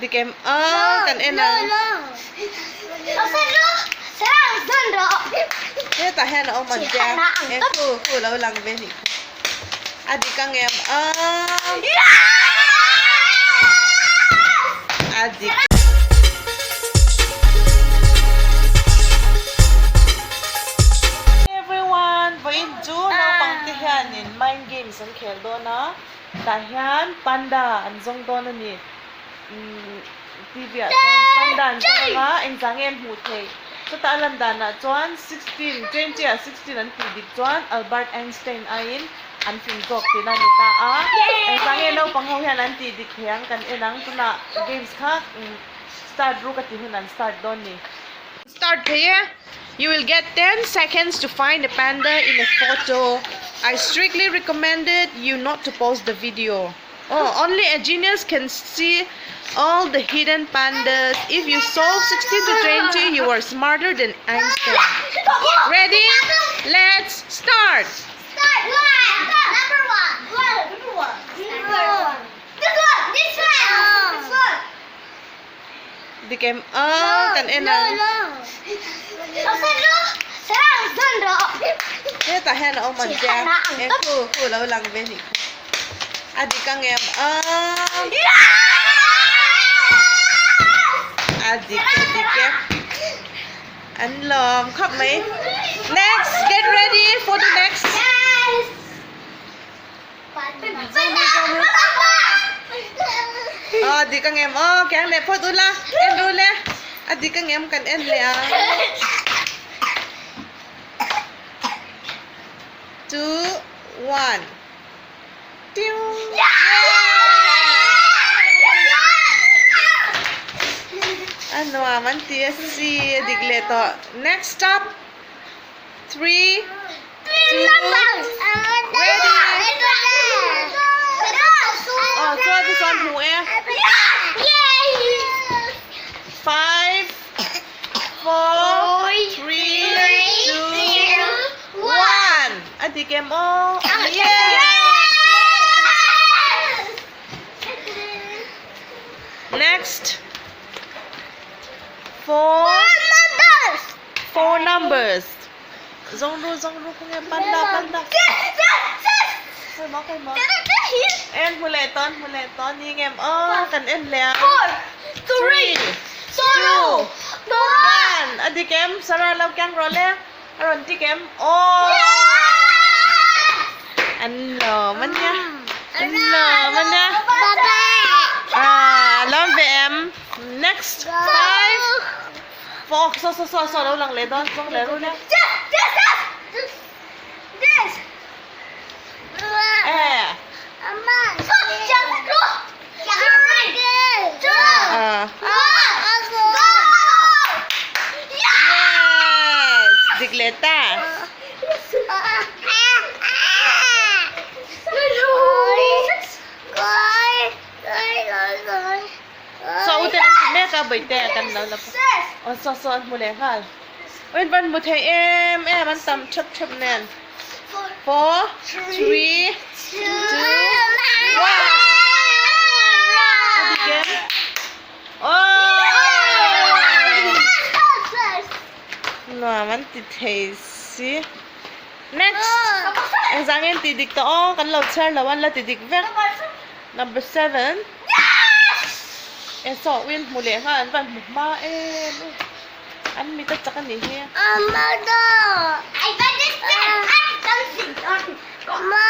Di kem kan enang. Ta hen o man ja. Ku lo lang be ni. Adi kang em Adi. Everyone, vain ju na pangti hian in mind games an khel do na. Ta hian panda an zong do na ni. TV a panda an zong nga engzang em hu thei. So ta alam da na chuan 16 20 a 16 an ti dik chuan Albert Einstein ain an fin jok ti na ni ta a engzang em no panghau hian an ti dik hiang kan enang tuna games kha start ru ka ti hunan start don ni. Start here. You will get 10 seconds to find a panda in a photo. I strictly recommended you not to pause the video. Only a genius can see all the hidden pandas. If you solve 16 to 20, you are smarter than Einstein. Ready? Let's start. Start one. Number one. Number one. This one. This one. Di kem kan enang. Ta hen o man ja. Ku lo lang be ni. Adi kang em Adi ke. An lom khop mai. Next, get ready for the next. Di kang em kang le phot ula. En ru le. Adi kang em kan en le a. 2 1 Ano man tiya si digleto. Next stop. 3 2 ready. So this one who 5 4 3 2 1 Adi kem Next 4 numbers. Zong ru kung panda. Kay mo. En huleton ni ngem kan en le. 4 3 2 1 Adi kem sara law kyang ro le. Aron ti kem Ano man ya. Love them. Next 5 4 so daw lang le don. Song le ro le. This. Yes, digleta. So uten me ka baite kan na so mule hal. Wen ban mu thei em an tam chap nen. 4 3 2 1 Again. No, man ti thei si. Next. Ang zangin ti dik to kan lo char lawan la ti dik vek. Number 7. So win mule ha an ban ma an mi ta chakan ni he. Mother. I got this pen. Something on. Mama.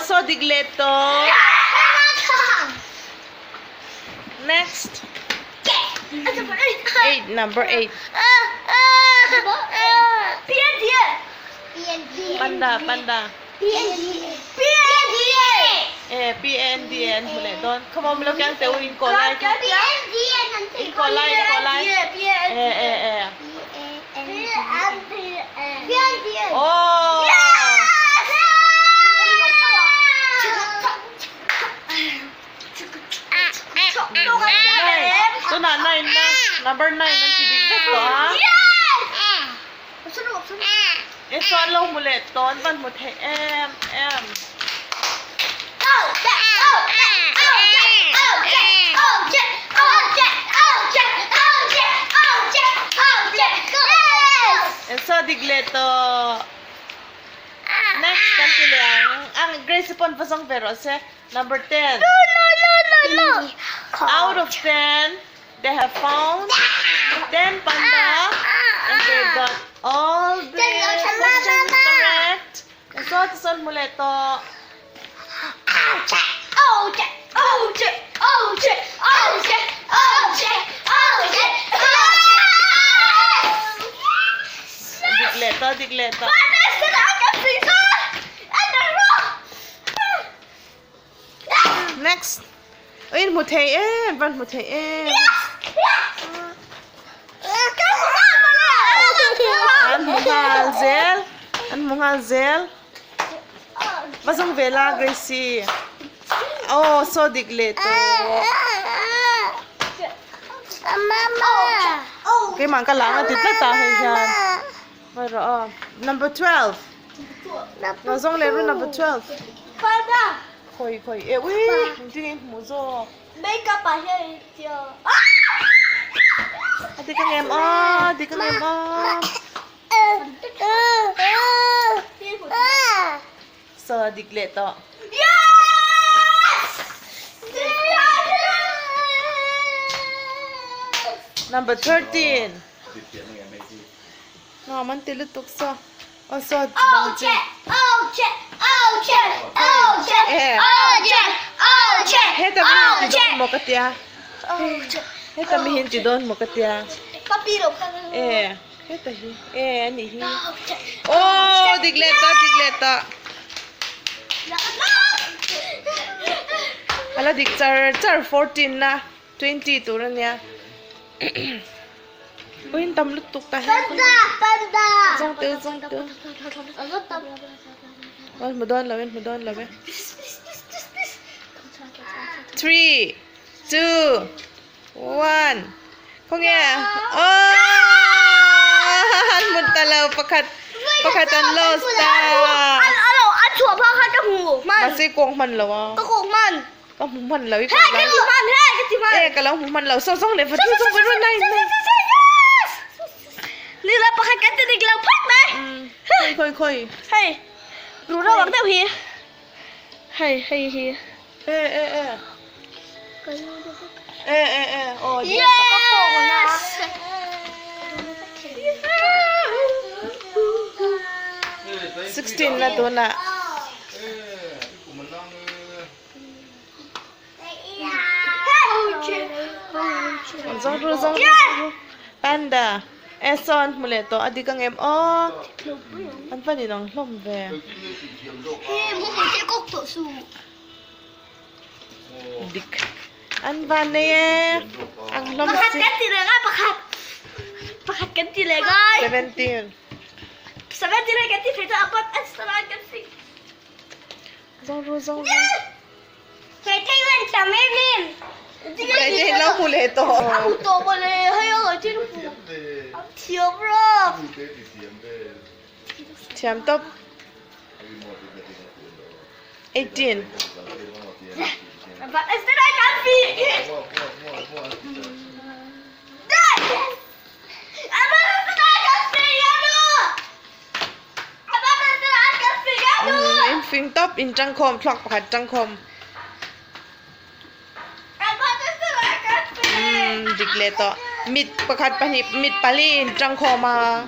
So digleto. Next. 8, number 8. Panda. PNDN mule don. Come on, mula kyang teu in kolai. In kolai. Number 9 ang tidigit to ha. So long mulit ton ban mo te em. So digleto. Next kanti lang. Ang Grace pon pasong pero se number 10. No. Out of 10, they have found 10 panda and they got all the questions correct. And so son muli to. Digleto. Next. Ayun mo tayo ban mo tayo An mga zel. Basang vela, Gracie. Oh, so digleto. Okay, man ka lang. Titla tayo yan. Pero, number 12. Nasong lero number 12. Khoi. Hindi mo so. Makeup siya. Di ka ngem So, digleto. Number 13. No, man tilutok sa. Oh, so, bangje. Heta mihin ti don mo katya. Heta mihin ti don mo katya. Papiro ka. Heta hi. Ani hi. Oh, digleto. Hala dik char 14 na. 20 to na niya. Uy, tam lutok ta. Panda. Zong te. Mas mo doon lawen. 3, 2, 1. Kung ya. Oh! Muntalaw pakatan lost ta. Ano, an chua pa ka ta hu. Masih kong man lawa. Ka kong man. Kamu man lawi Hey, ka ti man. kalau man law so song le fa tu song pero nai. Lila pakai kata di gelang pat mai. Khoi. Hey. Ru ra wang tao hi. Hey. Oh, Yes. dia 16 na to na. Zong. Panda. Eson muli to. Adi kang An pa din ang lombe. Hey, mo mo ti kok to su. Dik. An ba na ye? Ang lombe. Pakat ganti le ga pakat ganti le ga. 17. Sabat dire ganti feta apat astra ganti. Zong. Feta yun sa Merlin. Kaya lang muli to. Ako to pala hayo ga tiru. Tiyo bro. Siam top. 18. Apa astra ganti. Dad. Apa astra ganti yano. Apa astra ganti yano. In fin top in jang kom clock pakat jang kom. Digleto. Mit pakat panip mit pali in jang koma.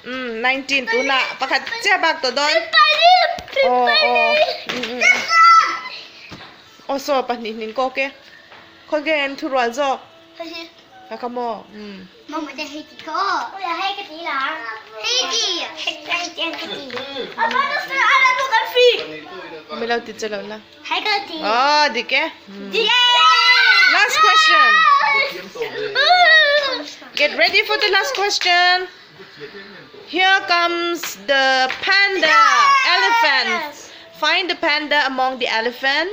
19 tu na pakat siabak to don. Oh so paninin ko ke. Ko gen turuan zo. Kakamo. Mamaจะให้กี่ข้ออยากให้กะทิหรอให้กี่ให้แกงกะทิเอามาดูสิอะไรตัวกันฟรี Milaw titsalaw na. ให้กะทิ Oh, di ke. Last question. Get ready for the last question. Here comes the panda elephant. Find the panda among the elephant.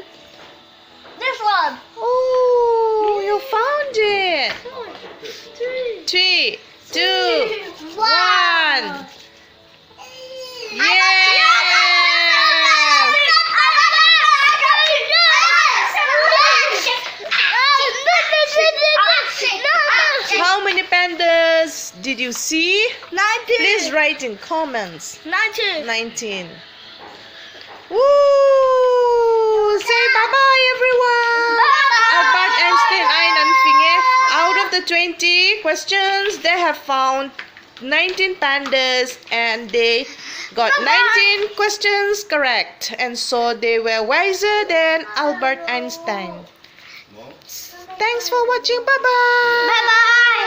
This one. Oh, you found it. 3, 2, 1. Yeah! did you see? 19. Please write in comments. 19. 19. Woo! Say bye-bye, everyone. Bye-bye. Albert Einstein ay nanfinge. Out of the 20 questions, they have found 19 pandas and they got 19 questions correct. And so they were wiser than Albert Einstein. Thanks for watching. Bye-bye. Bye-bye.